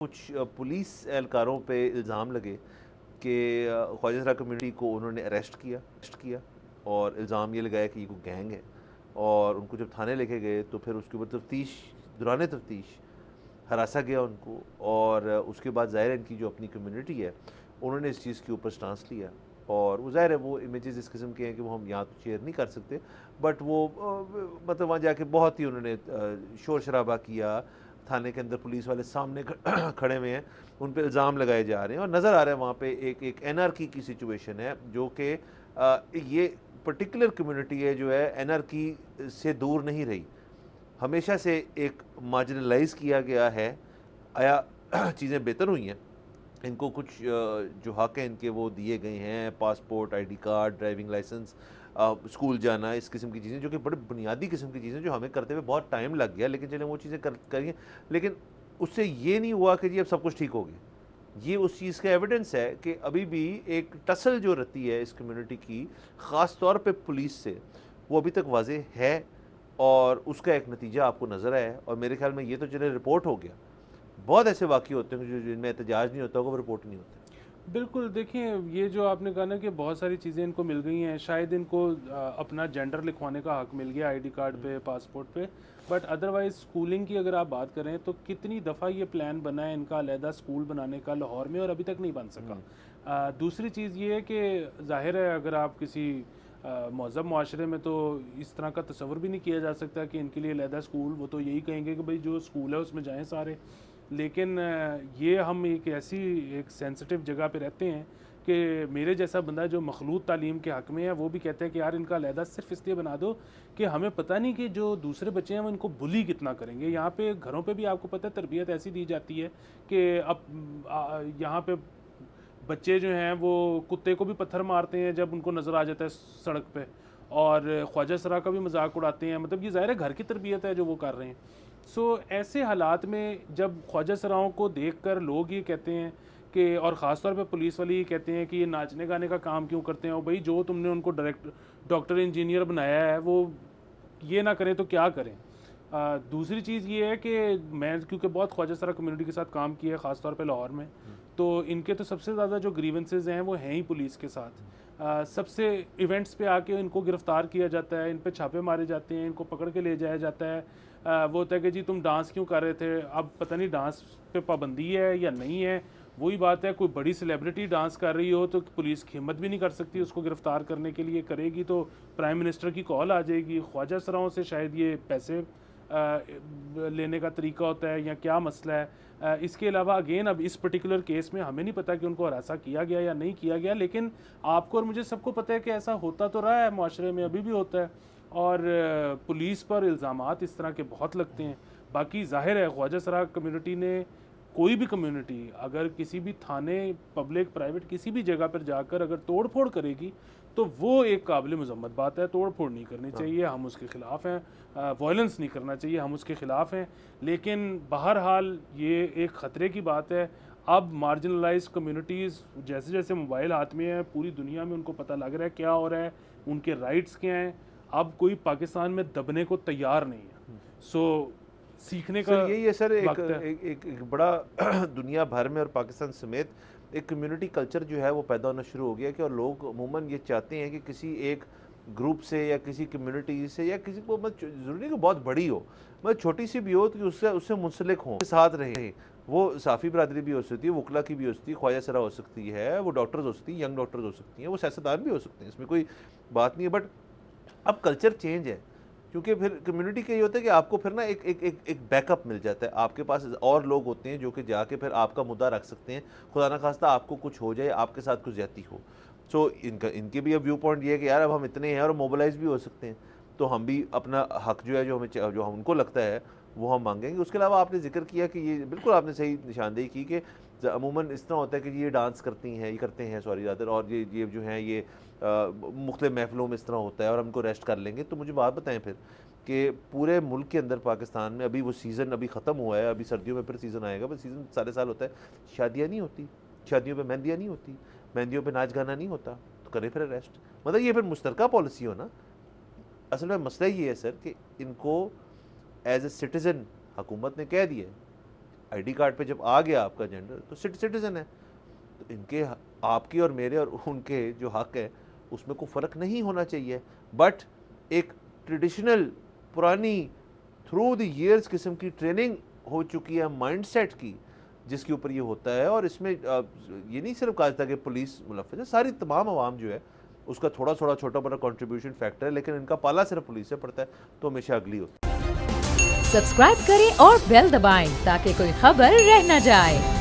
कुछ पुलिस एहलकारों पे इल्ज़ाम लगे कि ख्वाजा सरा कम्युनिटी को उन्होंने अरेस्ट किया और इल्ज़ाम ये लगाया कि ये कोई गैंग है। और उनको जब थाने लेके गए तो फिर उसके ऊपर दौरान तफ्तीश हरासा गया उनको। और उसके बाद ज़ाहिर है इनकी जो अपनी कम्युनिटी है उन्होंने इस चीज़ के ऊपर स्टांस लिया। और वो ज़ाहिर है वो इमेजेस इस किस्म के हैं कि वो हम यहाँ तो शेयर नहीं कर सकते, बट वो मतलब वहाँ जाके बहुत ही उन्होंने शोर शराबा किया। थाने के अंदर पुलिस वाले सामने खड़े हुए हैं, उन पे इल्ज़ाम लगाए जा रहे हैं और नज़र आ रहा है वहाँ पे एक एनआरकी की सिचुएशन है, जो कि ये पर्टिकुलर कम्युनिटी है जो है एनआरकी से दूर नहीं रही, हमेशा से एक मार्जिनलाइज किया गया है। आया चीज़ें बेहतर हुई हैं, इनको कुछ जो हक हैं इनके वो दिए गए हैं, passport, ID card, driving license, school जाना, इस किस्म की चीज़ें जो कि बड़े बुनियादी किस्म की चीज़ें जो हमें करते हुए बहुत टाइम लग गया, लेकिन चलें वो चीज़ें करिए। लेकिन उससे ये नहीं हुआ कि जी अब सब कुछ ठीक हो गया। ये उस चीज़ का एविडेंस है कि अभी भी एक टसल जो रहती है इस कम्युनिटी की, ख़ास तौर पे पुलिस से, वो अभी तक वाज़ेह है। और उसका एक नतीजा आपको नज़र आया है और मेरे ख्याल में ये तो चले रिपोर्ट हो गया। बहुत ऐसे वाक़ये होते हैं जो जिनमें एहतजाज नहीं होता होगा, वो रिपोर्ट नहीं होते। बिल्कुल, देखिए ये जो आपने कहा ना कि बहुत सारी चीज़ें इनको मिल गई हैं, शायद इनको अपना जेंडर लिखवाने का हक मिल गया आईडी कार्ड पे, पासपोर्ट पे, बट अदरवाइज़ स्कूलिंग की अगर आप बात करें तो कितनी दफ़ा ये प्लान बना है इनका अलहदा स्कूल बनाने का लाहौर में और अभी तक नहीं बन सका। दूसरी चीज़ ये है कि ज़ाहिर है अगर आप किसी महज़ब मुआशरे में तो इस तरह का तसव्वुर भी नहीं किया जा सकता कि इनके लिए अलहदा स्कूल, वो तो यही कहेंगे कि भाई जो स्कूल है उसमें जाएँ सारे। लेकिन ये हम एक सेंसिटिव जगह पे रहते हैं कि मेरे जैसा बंदा जो मखलूत तालीम के हक़ में है वो भी कहते हैं कि यार इनका अलहदा सिर्फ इसलिए बना दो कि हमें पता नहीं कि जो दूसरे बच्चे हैं वो इनको बुली कितना करेंगे। यहाँ पे घरों पे भी आपको पता है तरबियत ऐसी दी जाती है कि अब यहाँ पे बच्चे जो हैं वो कुत्ते को भी पत्थर मारते हैं जब उनको नज़र आ जाता है सड़क पे, और ख्वाजा सरा का भी मजाक उड़ाते हैं। मतलब ये ज़ाहिर है घर की तरबियत है जो वो कर रहे हैं। सो ऐसे हालात में जब ख्वाजा सराओं को देखकर लोग ये कहते हैं कि, और ख़ास तौर पे पुलिस वाले ये कहते हैं कि ये नाचने गाने का काम क्यों करते हैं, और भाई जो तुमने उनको डायरेक्ट डॉक्टर इंजीनियर बनाया है वो ये ना करें तो क्या करें। दूसरी चीज़ ये है कि मैं क्योंकि बहुत ख्वाजा सरा कम्युनिटी के साथ काम किया है ख़ास तौर पे लाहौर में, तो इनके तो सबसे ज़्यादा जो ग्रीवेंसेस हैं वो हैं ही पुलिस के साथ। सबसे इवेंट्स पे आके इनको गिरफ़्तार किया जाता है, इन पे छापे मारे जाते हैं, इनको पकड़ के ले जाया जाता है। वो होता है कि जी तुम डांस क्यों कर रहे थे, अब पता नहीं डांस पे पाबंदी है या नहीं है। वही बात है, कोई बड़ी सेलिब्रिटी डांस कर रही हो तो पुलिस की हिम्मत भी नहीं कर सकती उसको गिरफ़्तार करने के लिए, करेगी तो प्राइम मिनिस्टर की कॉल आ जाएगी। ख्वाजा सराओं से शायद ये पैसे लेने का तरीका होता है या क्या मसला है। इसके अलावा अगेन अब इस पर्टिकुलर केस में हमें नहीं पता कि उनको हरासा किया गया या नहीं किया गया, लेकिन आपको और मुझे सबको पता है कि ऐसा होता तो रहा है, माशरे में अभी भी होता है, और पुलिस पर इल्ज़ामात इस तरह के बहुत लगते हैं। बाकी ज़ाहिर है ख्वाजा सरा कम्युनिटी ने, कोई भी कम्युनिटी अगर किसी भी थाने, पब्लिक प्राइवेट किसी भी जगह पर जाकर अगर तोड़ फोड़ करेगी तो वो एक काबिल मजम्मत बात है। तोड़ फोड़ नहीं करनी चाहिए, हम उसके ख़िलाफ़ हैं। वायलेंस नहीं करना चाहिए, हम उसके ख़िलाफ़ हैं। लेकिन बहरहाल ये एक ख़तरे की बात है। अब मार्जिनलाइज्ड कम्युनिटीज़ जैसे जैसे मोबाइल हाथ में है, पूरी दुनिया में उनको पता लग रहा है क्या हो रहा है, उनके राइट्स क्या हैं। अब कोई पाकिस्तान में दबने को तैयार नहीं है। सो सीखने का सर यही है सर, एक वक्त है। एक एक, एक बड़ा दुनिया भर में और पाकिस्तान समेत एक कम्युनिटी कल्चर जो है वो पैदा होना शुरू हो गया कि, और लोग अमूमन ये चाहते हैं कि किसी एक ग्रुप से या किसी कम्युनिटी से या किसी को, मतलब ज़रूरी नहीं कि बहुत बड़ी हो, मतलब छोटी सी भी हो, तो कि उससे उससे मुंसलिक हों, साथ रहे। वो साफ़ी बरादरी भी हो सकती है, वकला की भी हो सकती है, ख्वाजा सरा हो सकती है, वो डॉक्टर्स हो सकती हैं, यंग डॉक्टर्स हो सकती हैं, वो सियासतदान भी हो सकते हैं, इसमें कोई बात नहीं है। बट अब कल्चर चेंज है, क्योंकि फिर कम्युनिटी का ये होता है कि आपको फिर ना एक बैकअप मिल जाता है, आपके पास और लोग होते हैं जो कि जाके फिर आपका मुद्दा रख सकते हैं, खुदा ना खास्ता आपको कुछ हो जाए, आपके साथ कुछ ज्यादती हो। सो इनके भी अब व्यू पॉइंट ये है कि यार अब हम इतने हैं और मोबिलाइज भी हो सकते हैं, तो हम भी अपना हक जो है, जो हम उनको लगता है वो हम मांगेंगे। उसके अलावा आपने जिक्र किया कि ये बिल्कुल आपने सही निशानदेही की कि अमूमन इस तरह होता है कि ये डांस करती हैं, ये करते हैं, सॉरी रादर, और ये जो हैं ये मुख्तलिफ महफ़िलों में इस तरह होता है और हमको रेस्ट कर लेंगे। तो मुझे बात बताएं फिर कि पूरे मुल्क के अंदर पाकिस्तान में अभी वो सीज़न अभी ख़त्म हुआ है, अभी सर्दियों में फिर सीज़न आएगा, बस सीज़न सारे साल होता है, शादियाँ नहीं होती, शादियों पे मेहंदियाँ नहीं होती, मेहंदियों पे नाच गाना नहीं होता, तो करें फिर अरेस्ट। मतलब ये फिर मुश्तरका पॉलिसी हो ना। असल में मसला ये है सर कि इनको एज ए सिटीज़न हुकूमत ने कह दिया है आईडी कार्ड पे जब आ गया आपका जेंडर तो सिटीजन है, तो इनके आपके और मेरे और उनके जो हक है उसमें कोई फ़र्क नहीं होना चाहिए। बट एक ट्रेडिशनल पुरानी थ्रू द ईयर्स किस्म की ट्रेनिंग हो चुकी है माइंडसेट की, जिसके ऊपर ये होता है। और इसमें ये नहीं सिर्फ कहा जाता कि पुलिस मुलव्वस है, सारी तमाम आवाम जो है उसका थोड़ा थोड़ा छोटा बड़ा कंट्रीब्यूशन फैक्टर है, लेकिन इनका पाला सिर्फ पुलिस से पड़ता है तो हमेशा अगली होती है। सब्सक्राइब करें और बेल दबाएं ताकि कोई खबर रह न जाए।